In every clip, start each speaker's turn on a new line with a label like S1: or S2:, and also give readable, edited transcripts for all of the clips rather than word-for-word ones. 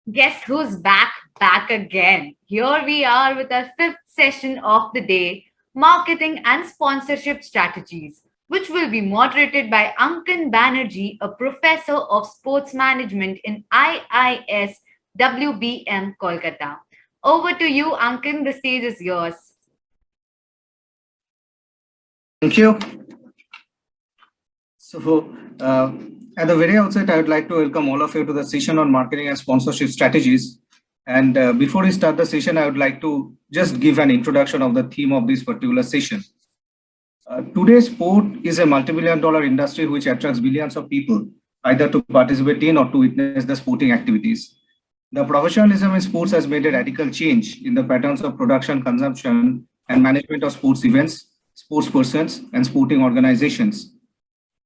S1: Guess who's back? Back again. Here we are with our fifth session of the day, Marketing and Sponsorship Strategies, which will be moderated by Ankan Banerjee, a professor of sports management in IIS WBM Kolkata. Over to you, Ankan. The stage is yours.
S2: Thank you. So, uh, at the very outset, I would like to welcome all of you to the session on marketing and sponsorship strategies. And before we start the session, I would like to just give an introduction of the theme of this particular session. Today's sport is a multi-billion dollar industry which attracts billions of people either to participate in or to witness the sporting activities. The professionalism in sports has made a radical change in the patterns of production, consumption, and management of sports events, sports persons, and sporting organizations.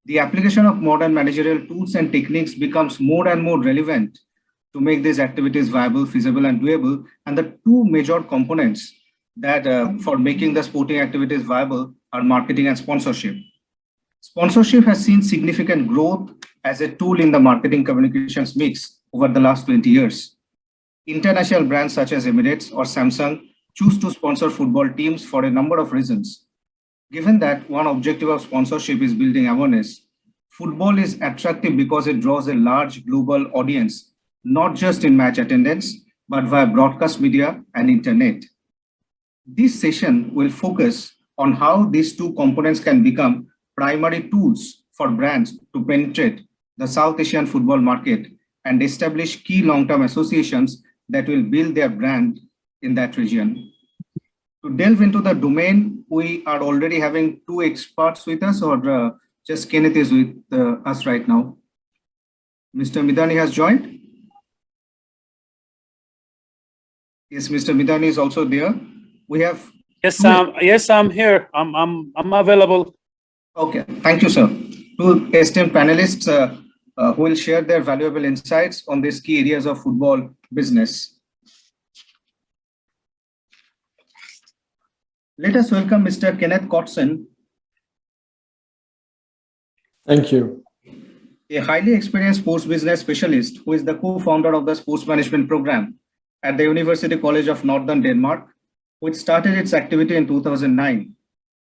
S2: The application of modern managerial tools and techniques becomes more and more relevant to make these activities viable, feasible, and doable. And the two major components that for making the sporting activities viable are marketing and sponsorship. Sponsorship has seen significant growth as a tool in the marketing communications mix over the last 20 years. International brands such as Emirates or Samsung choose to sponsor football teams for a number of reasons. Given that one objective of sponsorship is building awareness, football is attractive because it draws a large global audience, not just in match attendance, but via broadcast media and internet. This session will focus on how these two components can become primary tools for brands to penetrate the South Asian football market and establish key long-term associations that will build their brand in that region. To delve into the domain, we are already having two experts with us, or just Kenneth is with us right now. Mr. Midani has joined. Yes, Mr. Midani is also there. We have
S3: Yes, I'm here. I'm available.
S2: Okay, thank you, sir. Two esteemed panelists who will share their valuable insights on these key areas of football business. Let us welcome Mr. Kenneth Kotson,
S4: Thank you.
S2: a highly experienced sports business specialist who is the co-founder of the sports management program at the University College of Northern Denmark, which started its activity in 2009.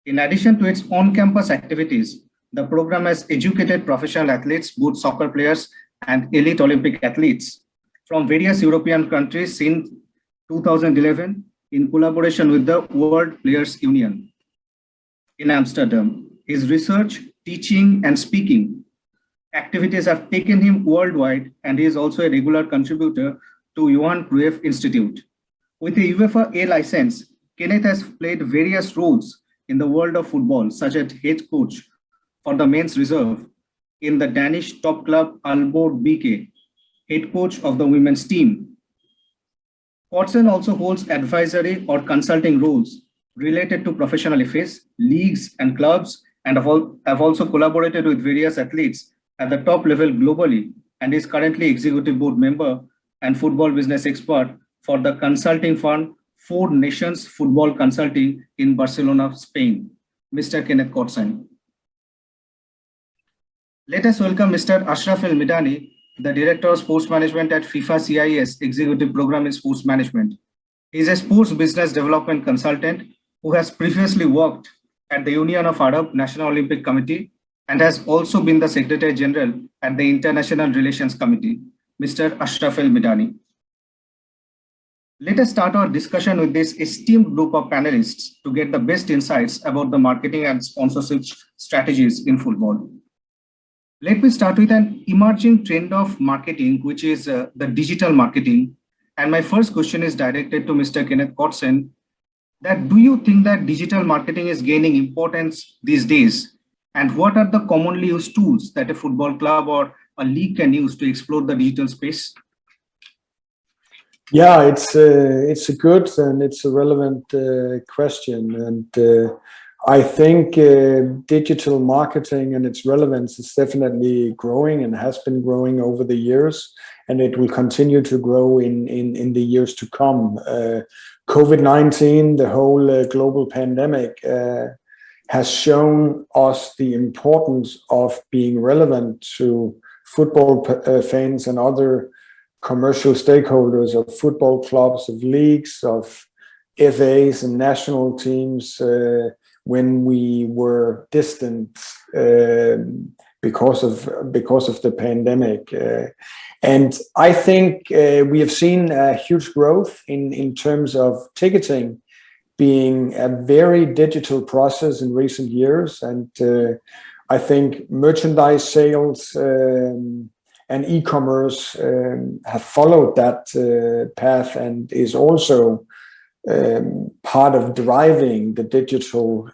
S2: In addition to its on-campus activities, the program has educated professional athletes, both soccer players and elite Olympic athletes, from various European countries since 2011 in collaboration with the World Players Union in Amsterdam. His research, teaching, and speaking activities have taken him worldwide, and he is also a regular contributor to Johan Cruyff Institute. With a UEFA A license, Kenneth has played various roles in the world of football, such as head coach for the men's reserve in the Danish top club Aalborg BK, head coach of the women's team. Watson also holds advisory or consulting roles related to professional affairs, leagues, and clubs, and have also collaborated with various athletes at the top level globally, and is currently executive board member and football business expert for the consulting firm Four Nations Football Consulting in Barcelona, Spain. Mr. Kenneth Kotson. Let us welcome Mr. Ashraf El Midani, the Director of Sports Management at FIFA CIS Executive Program in Sports Management. He is a sports business development consultant who has previously worked at the Union of Arab National Olympic Committee and has also been the Secretary General at the International Relations Committee. Mr. Ashraf El Midani. Let us start our discussion with this esteemed group of panelists to get the best insights about the marketing and sponsorship strategies in football. Let me start with an emerging trend of marketing, which is the digital marketing. And my first question is directed to Mr. Kenneth Kotson, that do you think that digital marketing is gaining importance these days? And what are the commonly used tools that a football club or a league can use to explore the digital space?
S4: Yeah, it's a good and it's a relevant question, and I think digital marketing and its relevance is definitely growing and has been growing over the years, and it will continue to grow in the years to come. COVID-19, the whole global pandemic, has shown us the importance of being relevant to football fans and other commercial stakeholders, of football clubs, of leagues, of FAs and national teams when we were distant because of the pandemic. And I think we have seen a huge growth in terms of ticketing being a very digital process in recent years. And I think merchandise sales and e-commerce have followed that path and is also part of driving the digital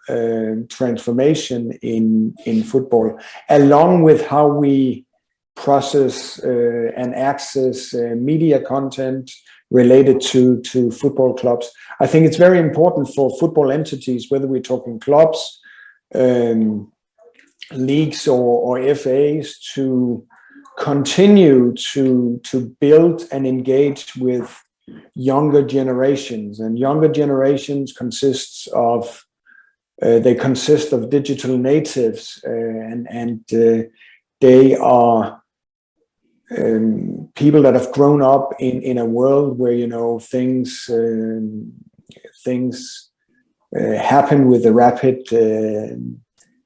S4: transformation in football, along with how we process and access media content related to football clubs. I think it's very important for football entities, whether we're talking clubs, leagues or FAs, to continue to build and engage with younger generations. And younger generations consist of digital natives, and they are people that have grown up in a world where things happen with a rapid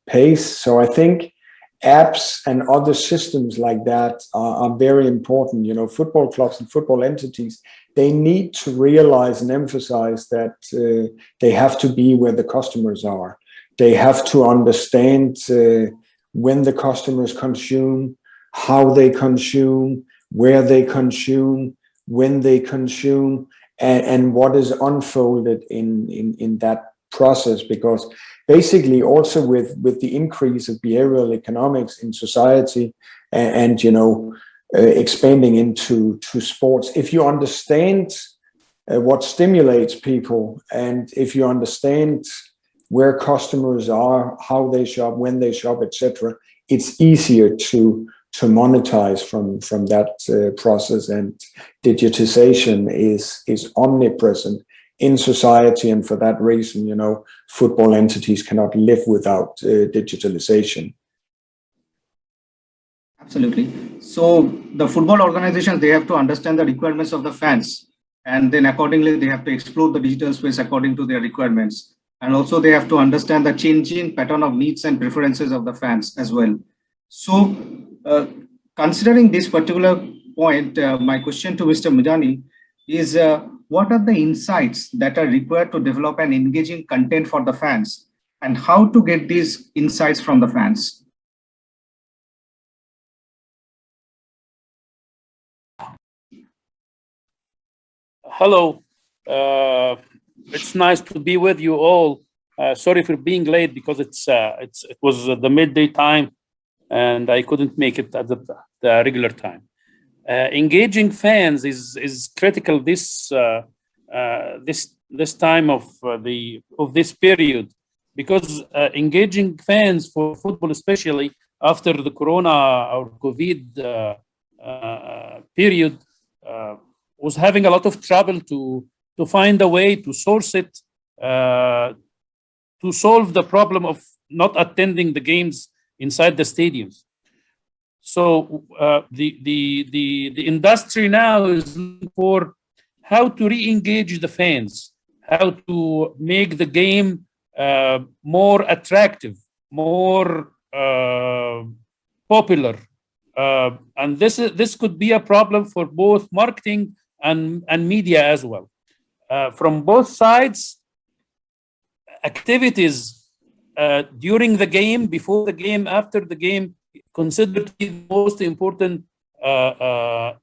S4: pace. So I think apps and other systems like that are very important. Football clubs and football entities, they need to realize and emphasize that they have to be where the customers are. They have to understand when the customers consume, how they consume, where they consume, when they consume, and what is unfolded in that process. Because basically also with the increase of behavioral economics in society and expanding into sports, if you understand what stimulates people, and if you understand where customers are, how they shop, when they shop, etc., it's easier to monetize from that process. And digitization is omnipresent in society, and for that reason, football entities cannot live without digitalization.
S2: Absolutely. So the football organizations, they have to understand the requirements of the fans, and then accordingly they have to explore the digital space according to their requirements. And also they have to understand the changing pattern of needs and preferences of the fans as well. So considering this particular point, my question to Mr. Midani is, what are the insights that are required to develop an engaging content for the fans, and how to get these insights from the fans?
S3: Hello. It's nice to be with you all. Sorry for being late because it was the midday time and I couldn't make it at the regular time. Engaging fans is critical this time of this period, because engaging fans for football, especially after the Corona or COVID period, was having a lot of trouble to find a way to source it, to solve the problem of not attending the games inside the stadiums. So the industry now is looking for how to re-engage the fans, how to make the game more attractive, more popular, and this could be a problem for both marketing and media as well. From both sides, activities during the game, before the game, after the game, considered to be the most important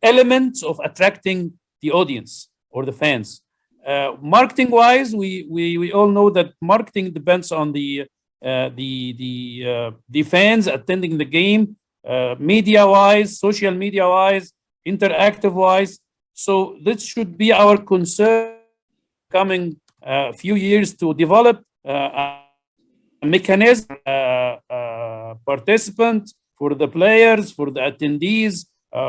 S3: elements of attracting the audience or the fans. Marketing wise, we all know that marketing depends on the fans attending the game, media wise, social media wise, interactive wise. So this should be our concern coming few years, to develop a mechanism, participant, for the players, for the attendees,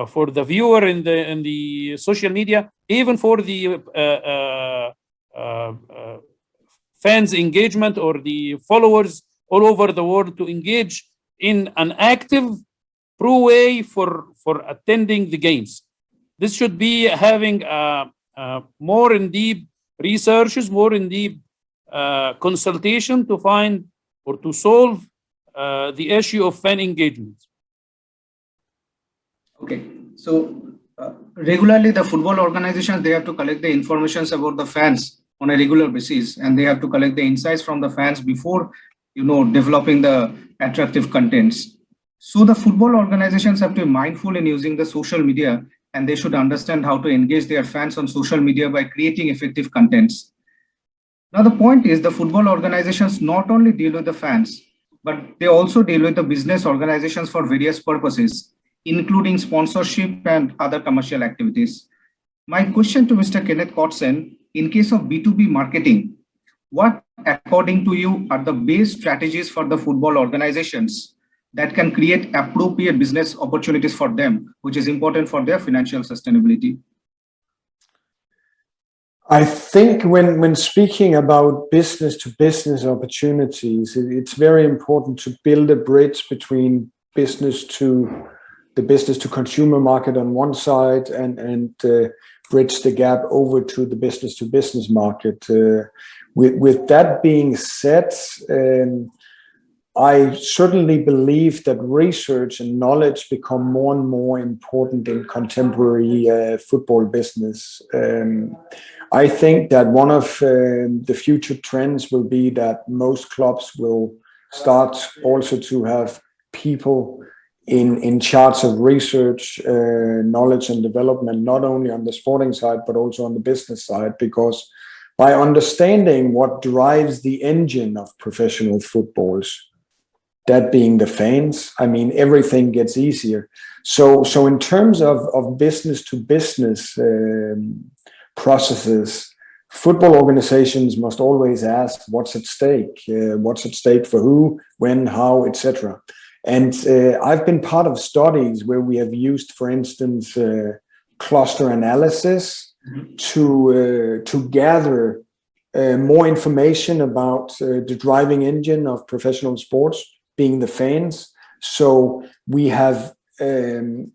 S3: for the viewer in the social media, even for the fans engagement or the followers all over the world, to engage in an active, pro way for attending the games. This should be having more in-depth researches, more in-depth consultation to find or to solve the issue of fan engagement.
S2: Okay, so regularly the football organizations, they have to collect the informations about the fans on a regular basis, and they have to collect the insights from the fans before, developing the attractive contents. So the football organizations have to be mindful in using the social media, and they should understand how to engage their fans on social media by creating effective contents. Now, the point is the football organizations not only deal with the fans, but they also deal with the business organizations for various purposes, including sponsorship and other commercial activities. My question to Mr. Kenneth Kotsen, in case of B2B marketing, what, according to you, are the base strategies for the football organizations that can create appropriate business opportunities for them, which is important for their financial sustainability?
S4: I think when speaking about business to business opportunities, it's very important to build a bridge between the business to consumer market on one side and bridge the gap over to the business to business market. With that being said, I certainly believe that research and knowledge become more and more important in contemporary football business. I think that one of the future trends will be that most clubs will start also to have people in charge of research, knowledge and development, not only on the sporting side, but also on the business side, because by understanding what drives the engine of professional footballs, that being the fans, I mean, everything gets easier. So in terms of business to business processes, football organizations must always ask what's at stake for who, when, how, etc. And I've been part of studies where we have used, for instance, cluster analysis to gather more information about the driving engine of professional sports, being the fans. So we have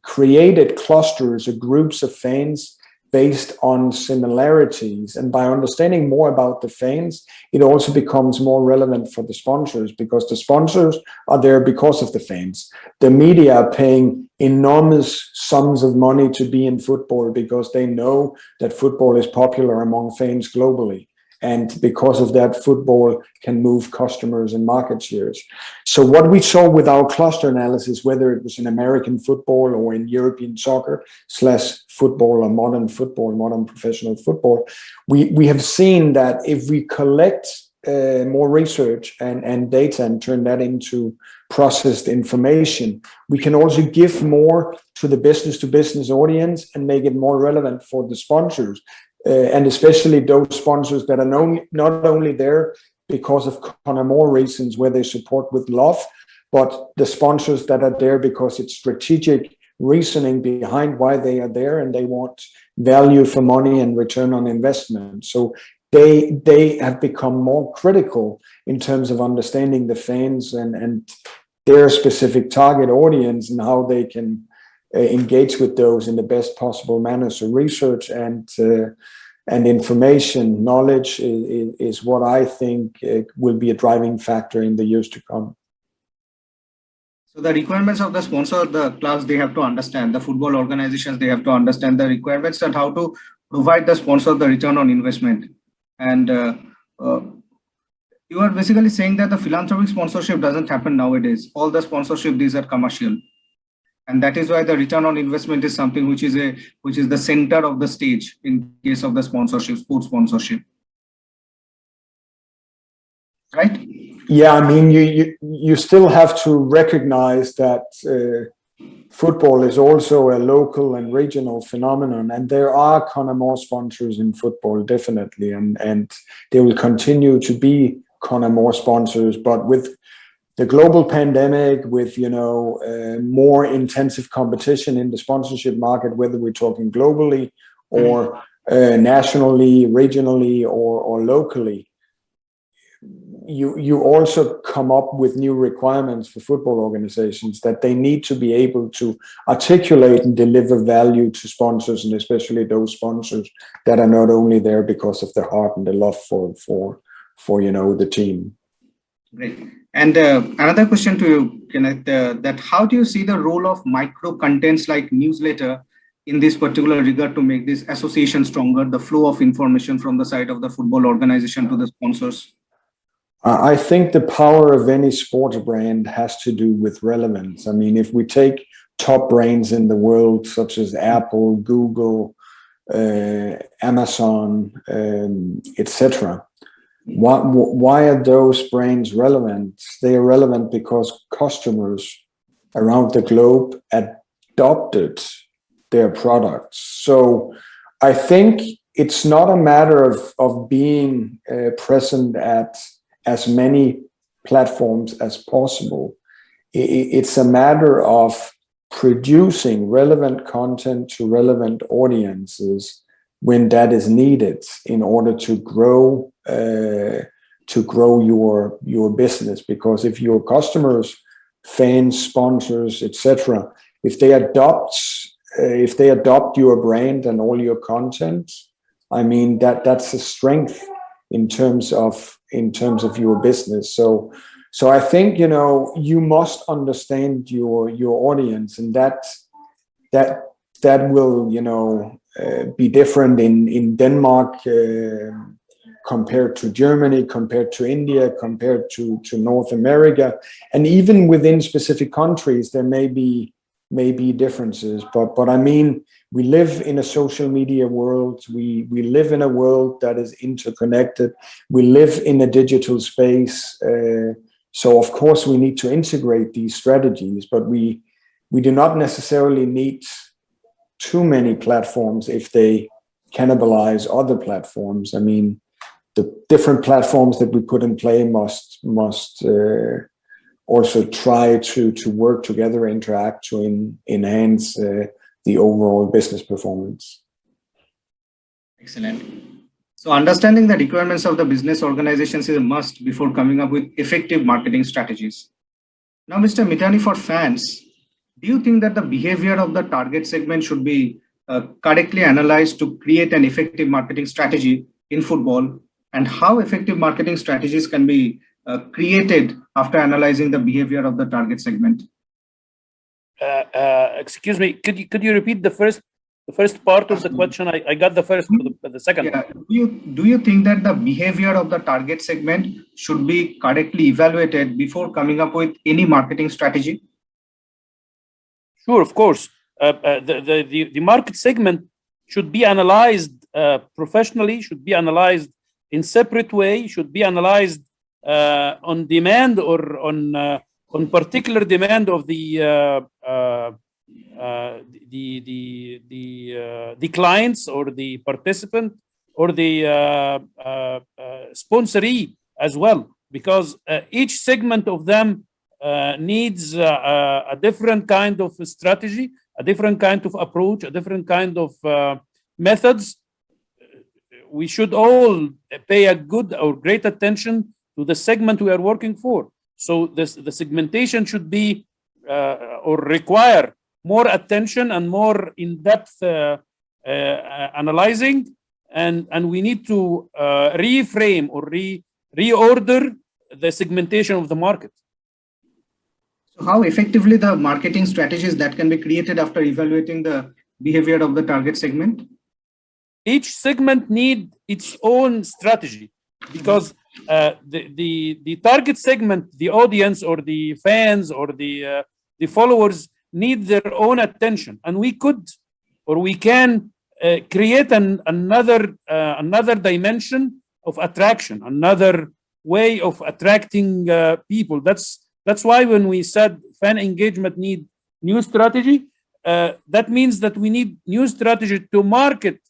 S4: created clusters or groups of fans based on similarities. And by understanding more about the fans, it also becomes more relevant for the sponsors, because the sponsors are there because of the fans. The media are paying enormous sums of money to be in football because they know that football is popular among fans globally. And because of that, football can move customers and market shares. So what we saw with our cluster analysis, whether it was in American football or in European soccer / football or modern professional football, we have seen that if we collect more research and data and turn that into processed information, we can also give more to the business to business audience and make it more relevant for the sponsors. And especially those sponsors that are not only there because of kind of more reasons where they support with love, but the sponsors that are there because it's strategic reasoning behind why they are there, and they want value for money and return on investment. So they have become more critical in terms of understanding the fans and their specific target audience and how they can engage with those in the best possible manner. So research and information, knowledge is what I think will be a driving factor in the years to come.
S2: So the requirements of the sponsor, the clubs, they have to understand, the football organizations, they have to understand the requirements and how to provide the sponsor the return on investment. And you are basically saying that the philanthropic sponsorship doesn't happen nowadays. All the sponsorship, these are commercial. And that is why the return on investment is something which is the center of the stage in case of the sponsorship, sports sponsorship. Right?
S4: Yeah, I mean, you still have to recognize that football is also a local and regional phenomenon, and there are kind of more sponsors in football, definitely, and there will continue to be kind of more sponsors, but with the global pandemic, with more intensive competition in the sponsorship market, whether we're talking globally or nationally, regionally, or locally, you also come up with new requirements for football organizations that they need to be able to articulate and deliver value to sponsors, and especially those sponsors that are not only there because of their heart and the love for the team.
S2: Great. And another question to you, Kenneth, that how do you see the role of micro contents like newsletter in this particular regard to make this association stronger, the flow of information from the side of the football organization to the sponsors?
S4: I think the power of any sports brand has to do with relevance. I mean, if we take top brands in the world, such as Apple, Google, Amazon, etc., why are those brands relevant? They are relevant because customers around the globe adopted their products. So I think it's not a matter of being present at as many platforms as possible. It's a matter of producing relevant content to relevant audiences when that is needed in order to grow your business. Because if your customers, fans, sponsors, etc., if they adopt your brand and all your content, I mean that's a strength in terms of your business. So I think you must understand your audience, and that will be different in Denmark compared to Germany, compared to India, compared to North America, and even within specific countries there may be differences. But I mean, we live in a social media world. We live in a world that is interconnected. We live in a digital space. So of course we need to integrate these strategies, but we do not necessarily need too many platforms if they cannibalize other platforms. I mean, the different platforms that we put in play must also try to work together, interact to enhance the overall business performance.
S2: Excellent. So understanding the requirements of the business organizations is a must before coming up with effective marketing strategies. Now, Mr. Mitani, for fans, do you think that the behavior of the target segment should be correctly analyzed to create an effective marketing strategy in football? And how effective marketing strategies can be created after analyzing the behavior of the target segment?
S3: Excuse me, could you repeat the first part of the question? I got the first, but the second.
S2: Yeah. Do you think that the behavior of the target segment should be correctly evaluated before coming up with any marketing strategy?
S3: Sure, of course. The market segment should be analyzed professionally, should be analyzed in separate way, should be analyzed on demand or on particular demand of the clients or the participant or the sponsoree as well, because each segment of them needs a different kind of strategy, a different kind of approach, a different kind of methods. We should all pay a good or great attention to the segment we are working for. So the segmentation should be or require more attention and more in-depth analyzing, and we need to reframe or reorder the segmentation of the market.
S2: So how effectively the marketing strategies that can be created after evaluating the behavior of the target segment?
S3: Each segment needs its own strategy, because the target segment, the audience or the fans or the followers need their own attention, and we could or we can create another dimension of attraction, another way of attracting people. That's why when we said fan engagement need new strategy, that means that we need new strategy to market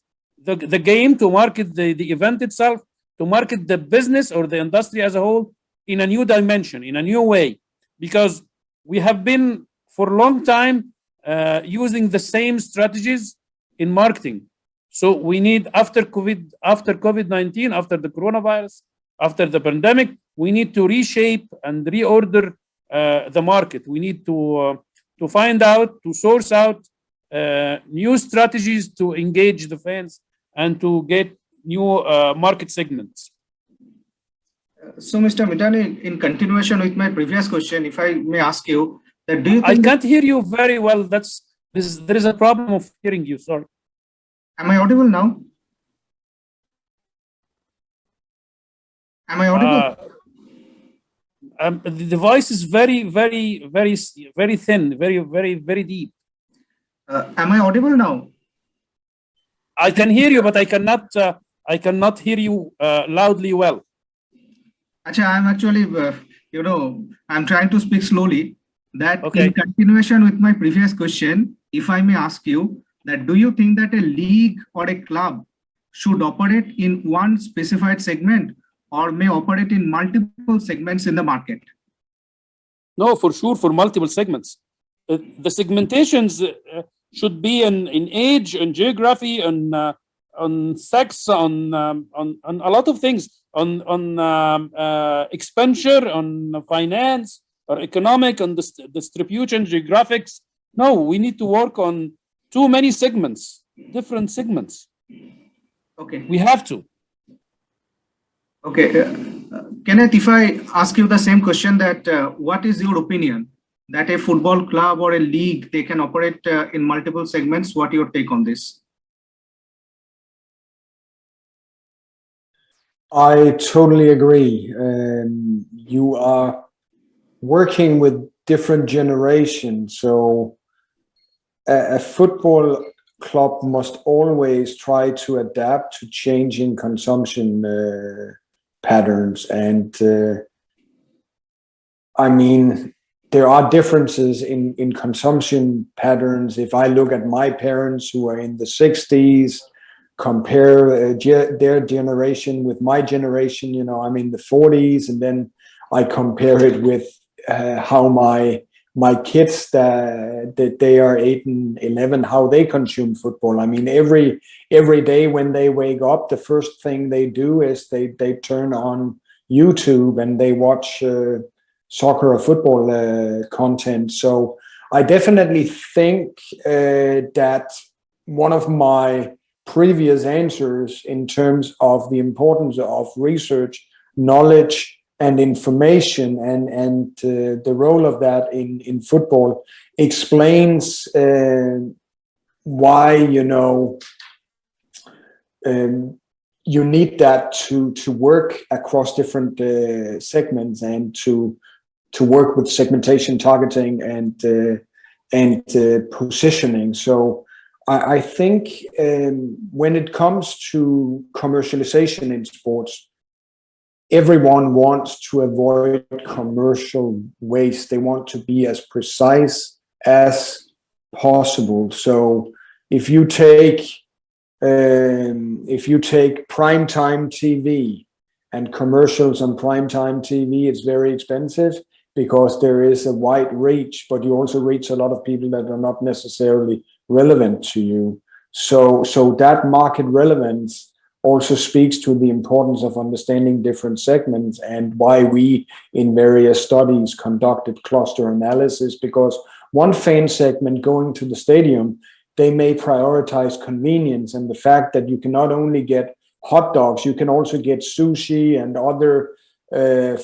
S3: the game, to market the event itself, to market the business or the industry as a whole in a new dimension, in a new way, because we have been for a long time using the same strategies in marketing. So we need, after COVID-19, after the coronavirus, after the pandemic, we need to reshape and reorder the market. We need to find out, to source out new strategies to engage the fans and to get new market segments.
S2: So, Mr. Mitani, in continuation with my previous question, if I may ask you, that do you
S3: I
S2: think
S3: can't hear you very well. There is a problem of hearing you. Sorry.
S2: am I audible now? Am I audible?
S3: The voice is very, very, very, very thin, very, very, very deep.
S2: Am I audible now?
S3: I can hear you, but I cannot hear you loudly well.
S2: Actually, I'm actually, I'm trying to speak slowly. That
S3: Okay.
S2: in continuation with my previous question, if I may ask you, that do you think that a league or a club should operate in one specified segment or may operate in multiple segments in the market?
S3: No, for sure, for multiple segments. The segmentations should be in age, on geography, on sex, on a lot of things, on expenditure, on finance or economic, on distribution, geographics. No, we need to work on too many segments, different segments.
S2: Okay.
S3: We have to.
S2: Okay. Kenneth, if I ask you the same question, that what is your opinion that a football club or a league, they can operate in multiple segments? What your take on this?
S4: I totally agree. You are working with different generations, so a football club must always try to adapt to changing consumption patterns. And I mean, there are differences in consumption patterns. If I look at my parents who are in the 60s, compare their generation with my generation, you know, I'm in the 40s, and then I compare it with how my kids that they are 8 and 11, how they consume football. I mean, every day when they wake up, the first thing they do is they turn on YouTube and they watch soccer or football content. So I definitely think that one of my previous answers in terms of the importance of research, knowledge, and information, and the role of that in football explains why, you know, you need that to work across different segments and to work with segmentation, targeting, and positioning. So I think when it comes to commercialization in sports, everyone wants to avoid commercial waste. They want to be as precise as possible. So if you take primetime TV and commercials on primetime TV, it's very expensive because there is a wide reach, but you also reach a lot of people that are not necessarily relevant to you. So that market relevance also speaks to the importance of understanding different segments, and why we in various studies conducted cluster analysis, because one fan segment going to the stadium, they may prioritize convenience and the fact that you can not only get hot dogs, you can also get sushi and other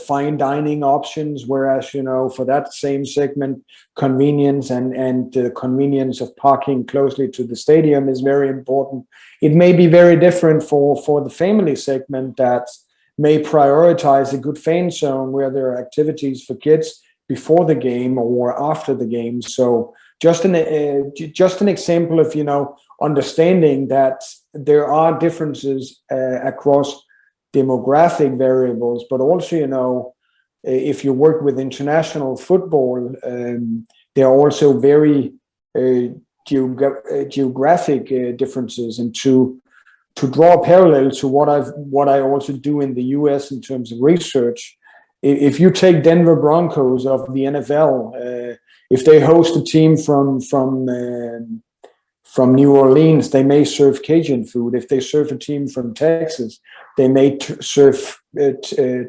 S4: fine dining options, whereas, you know, for that same segment, convenience and convenience of parking closely to the stadium is very important. It may be very different for the family segment that may prioritize a good fan zone where there are activities for kids before the game or after the game. So just an example of, you know, understanding that there are differences across demographic variables, but also, you know, if you work with international football, there are also very geographic differences. And to draw a parallel to what I also do in the US in terms of research, if you take Denver Broncos of the NFL, if they host a team from New Orleans, they may serve Cajun food. If they serve a team from Texas, they may serve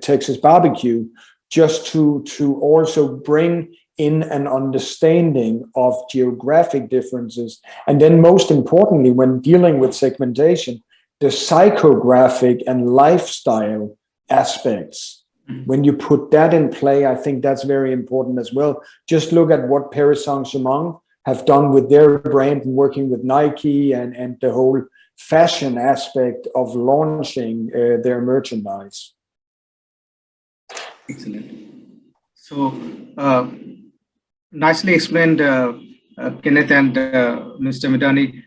S4: Texas barbecue, just to also bring in an understanding of geographic differences. And then most importantly, when dealing with segmentation, the psychographic and lifestyle aspects. When you put that in play, I think that's very important as well. Just look at what Paris Saint-Germain have done with their brand and working with Nike and the whole fashion aspect of launching their merchandise.
S2: Excellent. So, nicely explained, Kenneth and Mr. Mitani.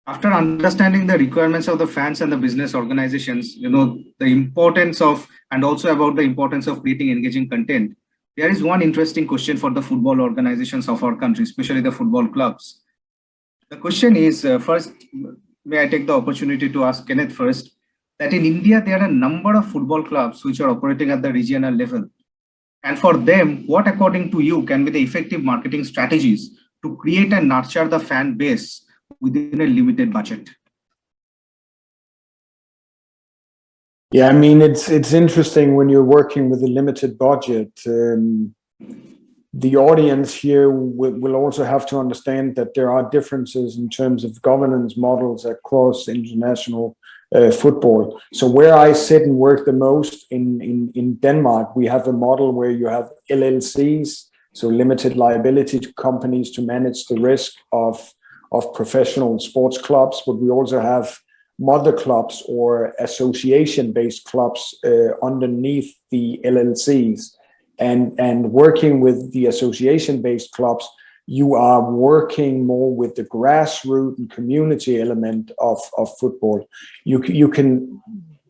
S2: After understanding the requirements of the fans and the business organizations, the importance of, and also about the importance of creating engaging content, there is one interesting question for the football organizations of our country, especially the football clubs. The question is, first, may I take the opportunity to ask Kenneth first, that in India, there are a number of football clubs which are operating at the regional level. And for them, what according to you can be the effective marketing strategies to create and nurture the fan base within a limited budget?
S4: Yeah, I mean, it's interesting when you're working with a limited budget. The audience here will also have to understand that there are differences in terms of governance models across international football. So where I sit and work the most in Denmark, we have a model where you have LLCs, so limited liability companies to manage the risk of professional sports clubs, but we also have mother clubs or association-based clubs underneath the LLCs. And working with the association-based clubs, you are working more with the grassroots and community element of football. You can,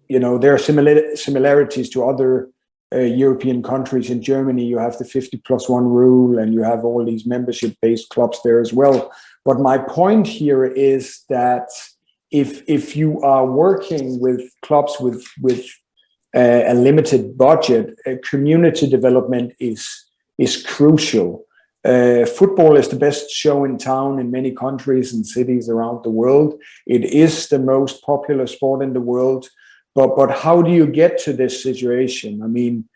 S4: there are similarities to other European countries. In Germany, you have the 50+1 rule, and you have all these membership-based clubs there as well. But my point here is that if you are working with clubs with a limited budget, community development is crucial. Football is the best show in town in many countries and cities around the world. It is the most popular sport in the world. But how do you get to this situation? I mean,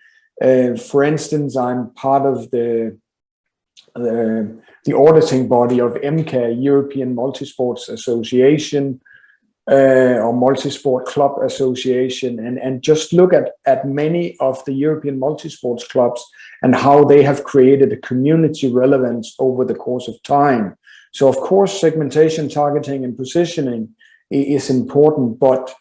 S4: for instance, I'm part of the auditing body of MCA, European Multisports Association, or Multisport Club Association, and just look at many of the European multisports clubs and how they have created a community relevance over the course of time. So of course, segmentation, targeting, and positioning is important, but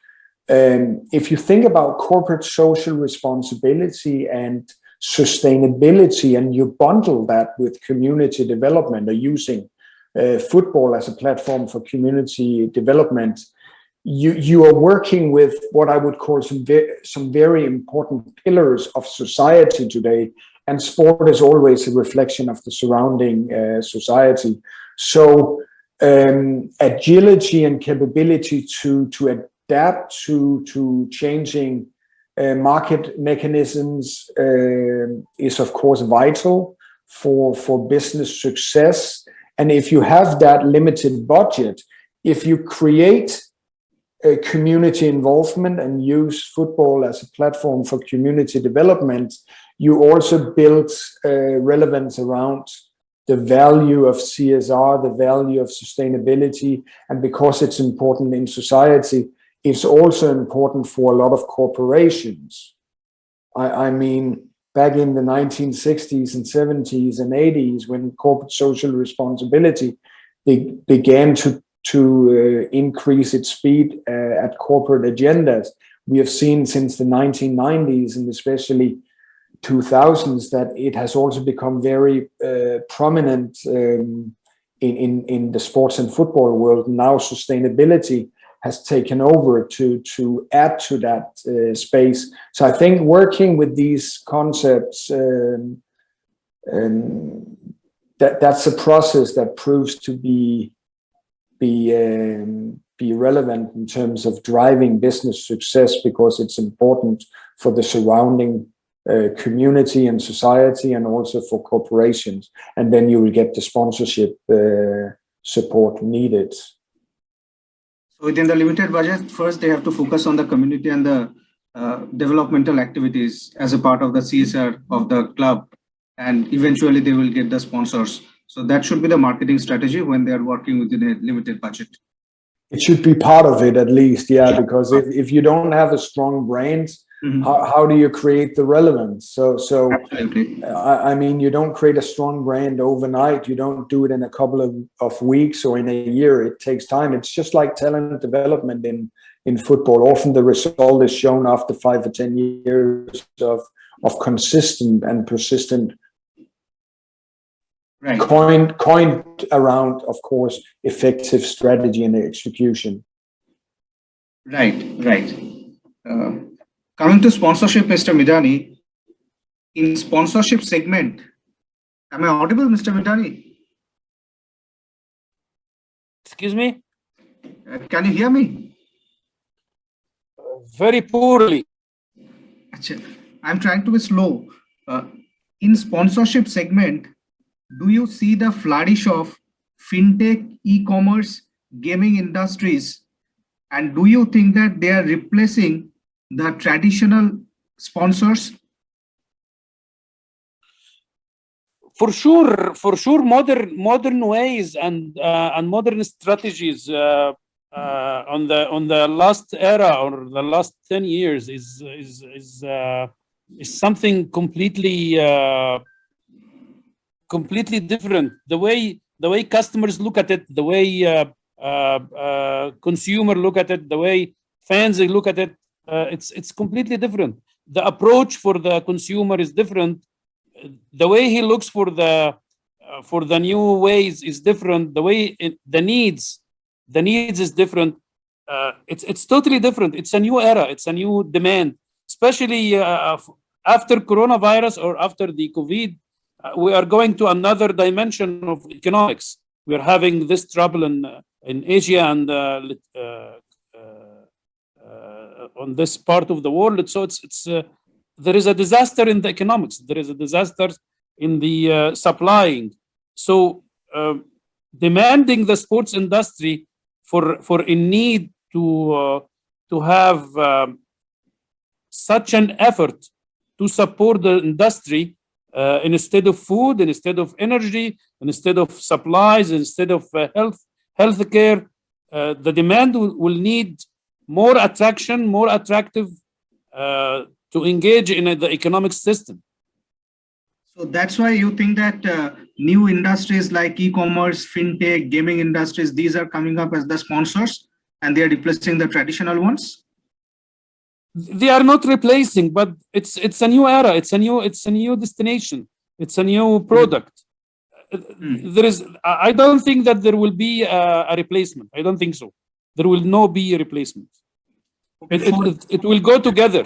S4: if you think about corporate social responsibility and sustainability, and you bundle that with community development, or using football as a platform for community development, you are working with what I would call some very important pillars of society today, and sport is always a reflection of the surrounding society. So agility and capability to adapt to changing market mechanisms is of course vital for business success. And if you have that limited budget, if you create a community involvement and use football as a platform for community development, you also build relevance around the value of CSR, the value of sustainability. And because it's important in society, it's also important for a lot of corporations. I mean, back in the 1960s and 70s and 80s, when corporate social responsibility began to increase its speed at corporate agendas, we have seen since the 1990s and especially 2000s that it has also become very prominent in the sports and football world. Now sustainability has taken over to add to that space. So I think working with these concepts, that's a process that proves to be relevant in terms of driving business success, because it's important for the surrounding community and society, and also for corporations. And then you will get the sponsorship support needed.
S2: So within the limited budget, first they have to focus on the community and the developmental activities as a part of the CSR of the club, and eventually they will get the sponsors. So that should be the marketing strategy when they are working within a limited budget.
S4: It should be part of it at least, yeah, because if you don't have a strong brand, how do you create the relevance? So
S2: Absolutely.
S4: I mean, you don't create a strong brand overnight. You don't do it in a couple of weeks or in a year. It takes time. It's just like talent development in football. Often the result is shown after 5 or 10 years of consistent and persistent,
S2: Right.
S4: coined around, of course, effective strategy and execution.
S2: Right. Coming to sponsorship, Mr. Midani, in sponsorship segment, am I audible, Mr. Midani?
S3: Excuse me?
S2: Can you hear me?
S3: Very poorly.
S2: I'm trying to be slow. In sponsorship segment, do you see the flourish of fintech, e-commerce, gaming industries? And do you think that they are replacing the traditional sponsors?
S3: For sure, modern ways and modern strategies on the last era or the last 10 years is something completely different. The way customers look at it, the way consumer look at it, the way fans look at it, it's completely different. The approach for the consumer is different. The way he looks for the new ways is different. The way the needs is different. It's totally different. It's a new era. It's a new demand, especially after coronavirus or after the COVID. We are going to another dimension of economics. We are having this trouble in Asia and on this part of the world. So it's there is a disaster in the economics. There is a disaster in the supplying. So demanding the sports industry for a need to have such an effort to support the industry instead of food, instead of energy, instead of supplies, instead of health care. The demand will need more attraction, more attractive to engage in the economic system.
S2: So that's why you think that new industries like e-commerce, fintech, gaming industries, these are coming up as the sponsors and they are replacing the traditional ones?
S3: They are not replacing, but it's a new era. It's a new destination. It's a new product. There is. I don't think that there will be a replacement. I don't think so. There will not be a replacement. It will go together.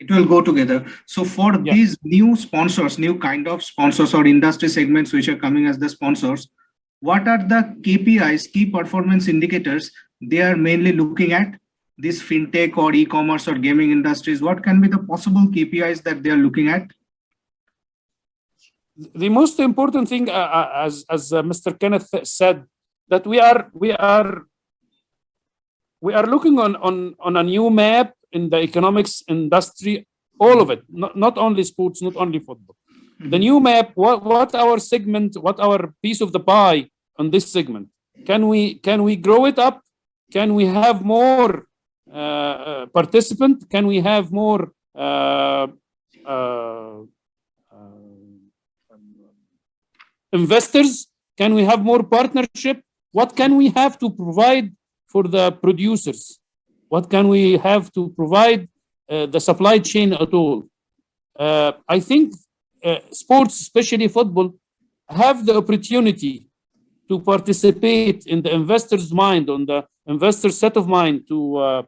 S2: It will go together. So for these new sponsors, new kind of sponsors or industry segments which are coming as the sponsors, what are the KPIs, key performance indicators they are mainly looking at? This fintech or e-commerce or gaming industries, what can be the possible KPIs that they are looking at?
S3: The most important thing, as Mr. Kenneth said, that we are looking on a new map in the economics industry, all of it, not only sports, not only football. The new map, what our segment, what our piece of the pie on this segment? Can we grow it up? Can we have more participant? Can we have more investors? Can we have more partnership? What can we have to provide for the producers? What can we have to provide the supply chain at all? I think sports, especially football, have the opportunity to participate in the investor's mind, on the investor's set of mind, to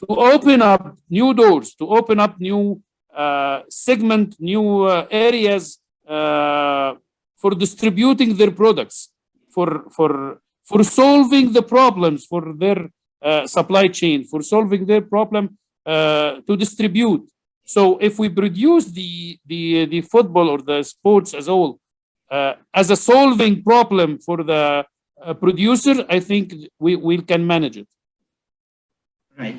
S3: open up new doors, to open up new segment, new areas for distributing their products, for solving the problems for their supply chain, for solving their problem to distribute. So if we produce the football or the sports as a whole as a solving problem for the producer, I think we can manage it.
S2: Right.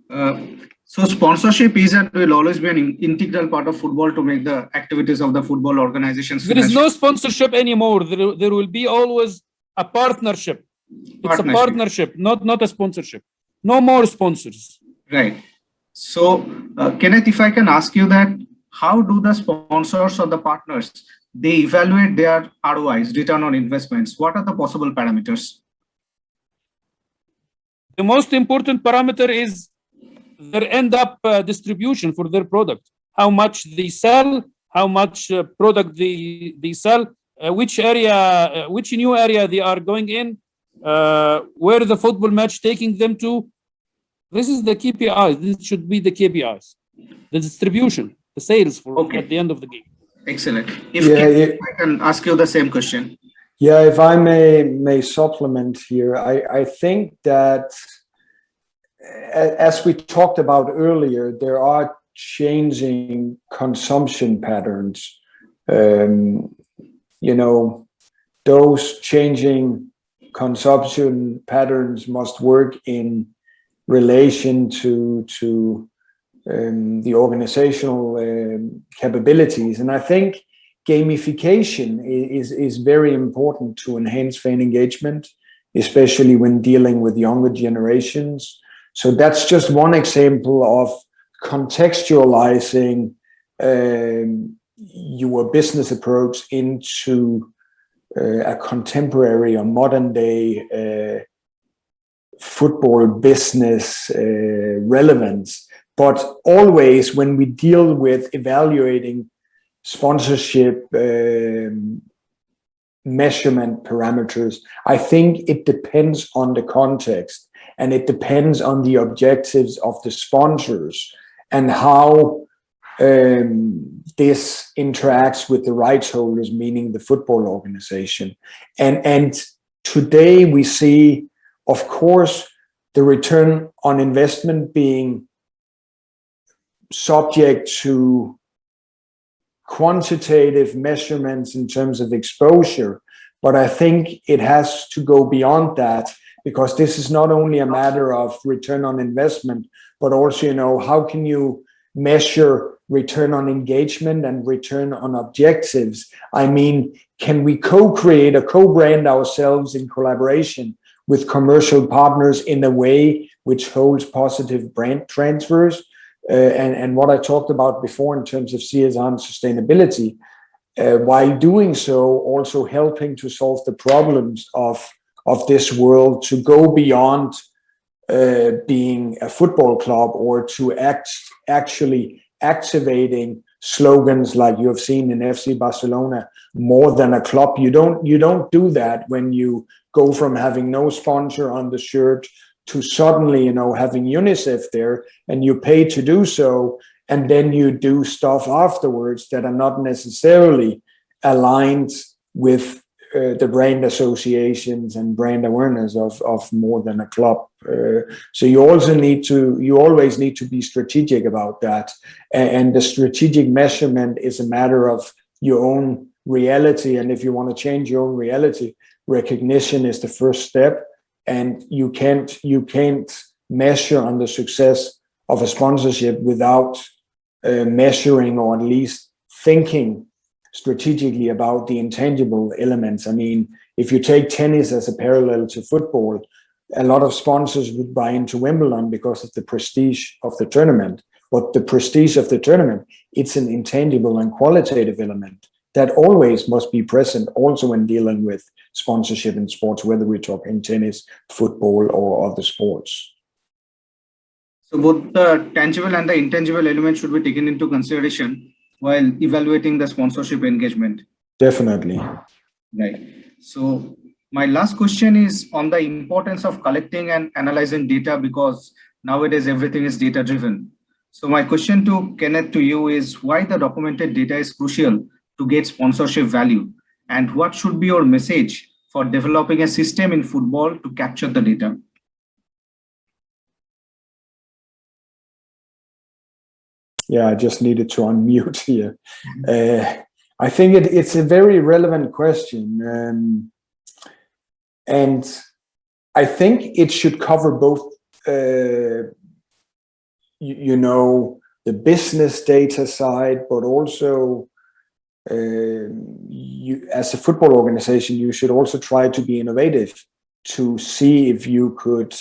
S2: Uh, so sponsorship is and will always be an integral part of football to make the activities of the football organizations
S3: There is
S2: financial
S3: no sponsorship anymore. There will be always a partnership. It's a
S2: partnership.
S3: partnership, not a sponsorship. No more sponsors.
S2: Right. So, Kenneth, if I can ask you that, how do the sponsors or the partners they evaluate their ROIs, return on investments? What are the possible parameters?
S3: The most important parameter is their end up distribution for their product. How much they sell, how much product they sell, which new area they are going in, where the football match taking them to. This is the KPIs. This should be the KPIs. The distribution, the sales for at the
S2: Okay,
S3: end of the game.
S2: excellent.
S4: Yeah,
S2: If I can ask you the same question.
S4: yeah. If I may supplement here, I think that as we talked about earlier, there are changing consumption patterns. Um, you know, those changing consumption patterns must work in relation to the organizational capabilities. And I think gamification is very important to enhance fan engagement, especially when dealing with younger generations. So that's just one example of contextualizing your business approach into a contemporary or modern day football business relevance. But always when we deal with evaluating sponsorship measurement parameters, I think it depends on the context and it depends on the objectives of the sponsors and how this interacts with the rights holders, meaning the football organization. And today we see, of course, the return on investment being subject to quantitative measurements in terms of exposure. But I think it has to go beyond that, because this is not only a matter of return on investment, but also, how can you measure return on engagement and return on objectives? I mean, can we co-create or co-brand ourselves in collaboration with commercial partners in a way which holds positive brand transfers? And what I talked about before in terms of CSR and sustainability, while doing so, also helping to solve the problems of this world, to go beyond being a football club, or to actually activating slogans like you have seen in FC Barcelona, more than a club. You don't do that when you go from having no sponsor on the shirt to suddenly, having UNICEF there, and you pay to do so, and then you do stuff afterwards that are not necessarily aligned with the brand associations and brand awareness of more than a club. So you always need to be strategic about that. And the strategic measurement is a matter of your own reality. And if you want to change your own reality, recognition is the first step. And you can't measure on the success of a sponsorship without measuring, or at least thinking strategically about the intangible elements. I mean, if you take tennis as a parallel to football, a lot of sponsors would buy into Wimbledon because of the prestige of the tournament. But the prestige of the tournament, it's an intangible and qualitative element that always must be present also when dealing with sponsorship in sports, whether we're talking tennis, football, or other sports.
S2: So both the tangible and the intangible elements should be taken into consideration while evaluating the sponsorship engagement.
S4: Definitely.
S2: Right. So my last question is on the importance of collecting and analyzing data, because nowadays everything is data driven. So my question to Kenneth, to you, is why the documented data is crucial to get sponsorship value, and what should be your message for developing a system in football to capture the data?
S4: Yeah, I just needed to unmute here. I think it's a very relevant question. And I think it should cover both you know, the business data side, but also you, as a football organization, you should also try to be innovative to see if you could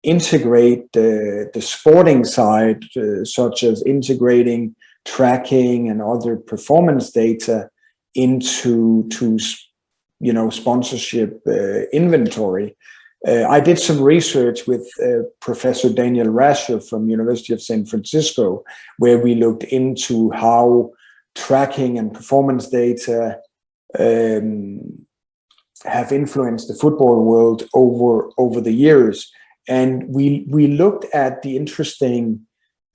S4: integrate the sporting side, such as integrating tracking and other performance data into sponsorship inventory. I did some research with Professor Daniel Rascher from University of San Francisco, where we looked into how tracking and performance data have influenced the football world over the years. And we looked at the interesting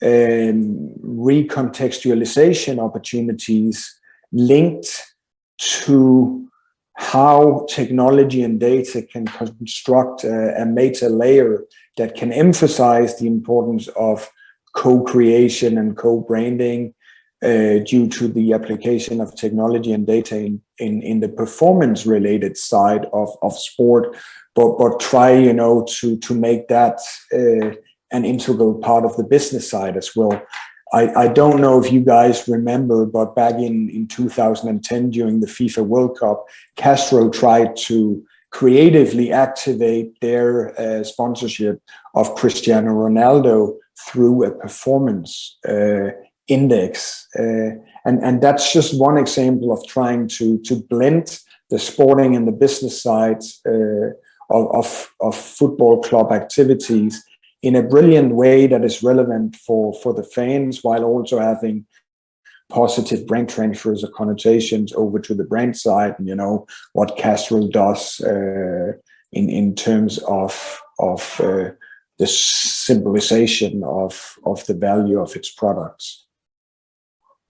S4: recontextualization opportunities linked to how technology and data can construct a meta layer that can emphasize the importance of co-creation and co-branding due to the application of technology and data in the performance related side of sport, but try to make that an integral part of the business side as well. I don't know if you guys remember, but back in 2010 during the FIFA World Cup, Castro tried to creatively activate their sponsorship of Cristiano Ronaldo through a performance index. And that's just one example of trying to blend the sporting and the business sides of football club activities in a brilliant way that is relevant for the fans, while also having positive brand transfers or connotations over to the brand side, and what Castrol does in terms of the symbolization of the value of its products.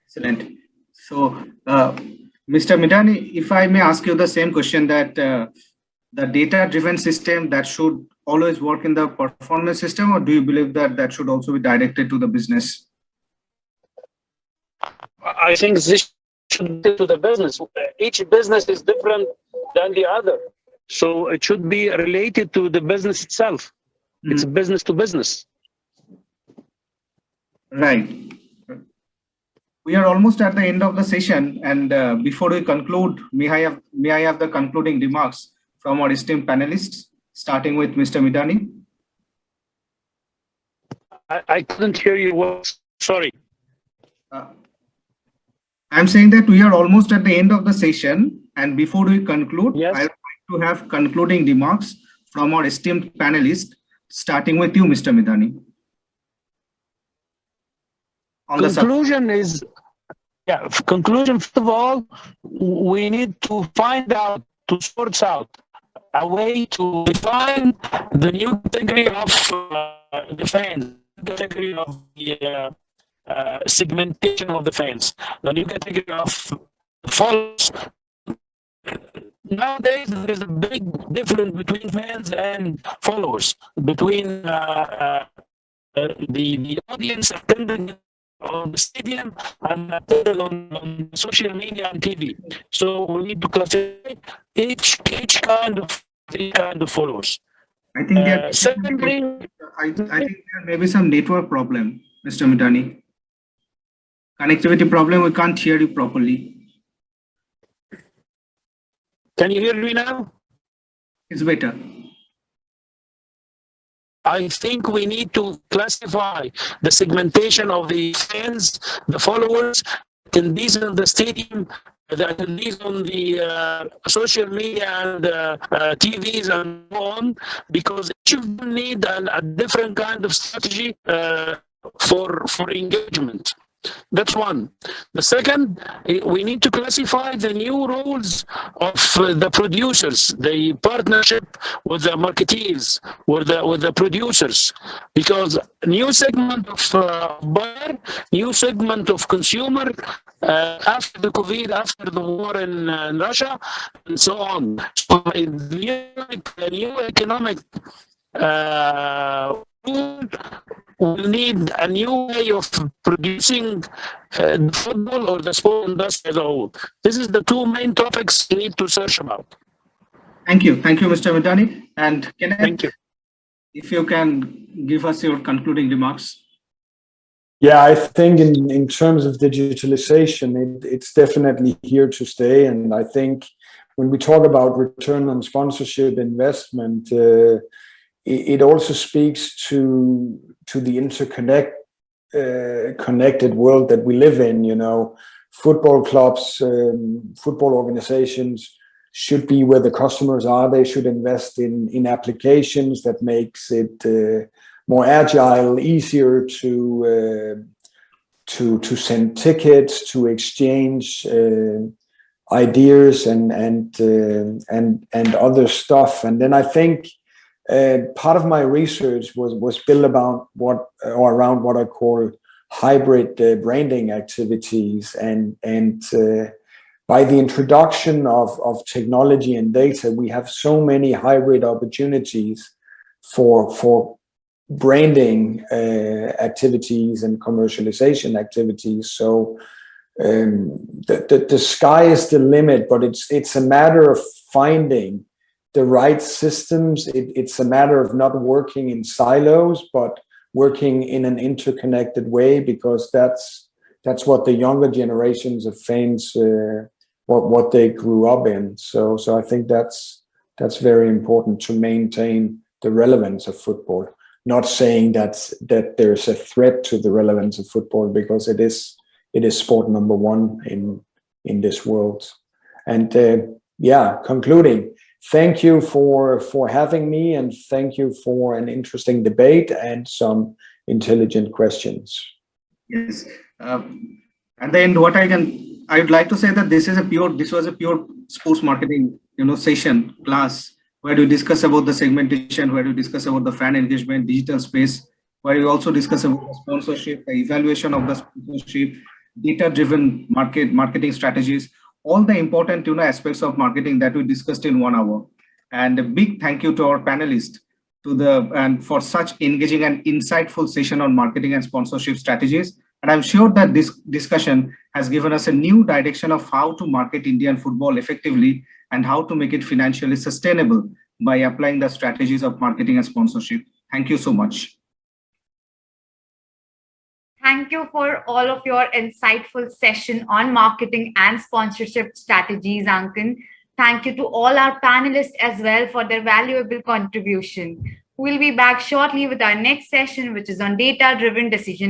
S2: Excellent. So, Mr. Midani, if I may ask you the same question, that the data-driven system that should always work in the performance system, or do you believe that that should also be directed to the business?
S3: I think this should be to the business. Each business is different than the other. So it should be related to the business itself. It's business to business.
S2: Right. We are almost at the end of the session, and before we conclude, may I have the concluding remarks from our esteemed panelists, starting with Mr. Midani?
S3: I couldn't hear you well. Sorry.
S2: I'm saying that we are almost at the end of the session, and before we conclude,
S3: yes,
S2: I would like to have concluding remarks from our esteemed panelists, starting with you, Mr. Midani.
S3: Conclusion is, conclusion, first of all, we need to find out, to sort out a way to define the new category of the fans, category of the segmentation of the fans, the new category of followers. Nowadays, there is a big difference between fans and followers, between the audience attending on the stadium and on social media and TV. So we need to classify each kind of followers.
S2: I think secondly, I think there may be some network problem, Mr. Midani. Connectivity problem. We can't hear you properly.
S3: Can you hear me now?
S2: It's better.
S3: I think we need to classify the segmentation of the fans, the followers, attendees in the stadium, the attendees on the social media and TVs and so on, because each of them need a different kind of strategy for engagement. That's one. The second, we need to classify the new roles of the producers, the partnership with the marketeers, with the producers, because new segment of buyer, new segment of consumer after the COVID, after the war in Russia, and so on. So the new economic will need a new way of producing the football or the sport industry as a whole. This is the two main topics we need to search about.
S2: Thank you, Mr. Midani. And
S3: Thank you.
S2: If you can give us your concluding remarks.
S4: Yeah, I think in terms of digitalization, it's definitely here to stay. And I think when we talk about return on sponsorship investment, it also speaks to the connected world that we live in. You know, football clubs, football organizations should be where the customers are. They should invest in applications that makes it more agile, easier to send tickets, to exchange ideas and other stuff. And then I think part of my research was built about around what I call hybrid branding activities, and by the introduction of technology and data, we have so many hybrid opportunities for branding activities and commercialization activities. So the sky is the limit, but it's a matter of finding the right systems. It's a matter of not working in silos, but working in an interconnected way, because that's what the younger generations of fans what they grew up in. So I think that's very important to maintain the relevance of football. Not saying that there's a threat to the relevance of football, because it is sport number one in this world. And concluding, thank you for having me, and thank you for an interesting debate and some intelligent questions.
S2: Yes. At the end, I would like to say that this was a pure sports marketing, session class, where we discuss about the segmentation, where we discuss about the fan engagement, digital space, where we also discuss about the sponsorship, the evaluation of the sponsorship, data-driven marketing strategies, all the important aspects of marketing that we discussed in 1 hour. And a big thank you to our panelists and for such engaging and insightful session on marketing and sponsorship strategies. And I'm sure that this discussion has given us a new direction of how to market Indian football effectively and how to make it financially sustainable by applying the strategies of marketing and sponsorship. Thank you so much.
S1: Thank you for all of your insightful session on marketing and sponsorship strategies, Ankan. Thank you to all our panelists as well for their valuable contribution. We'll be back shortly with our next session, which is on data-driven decision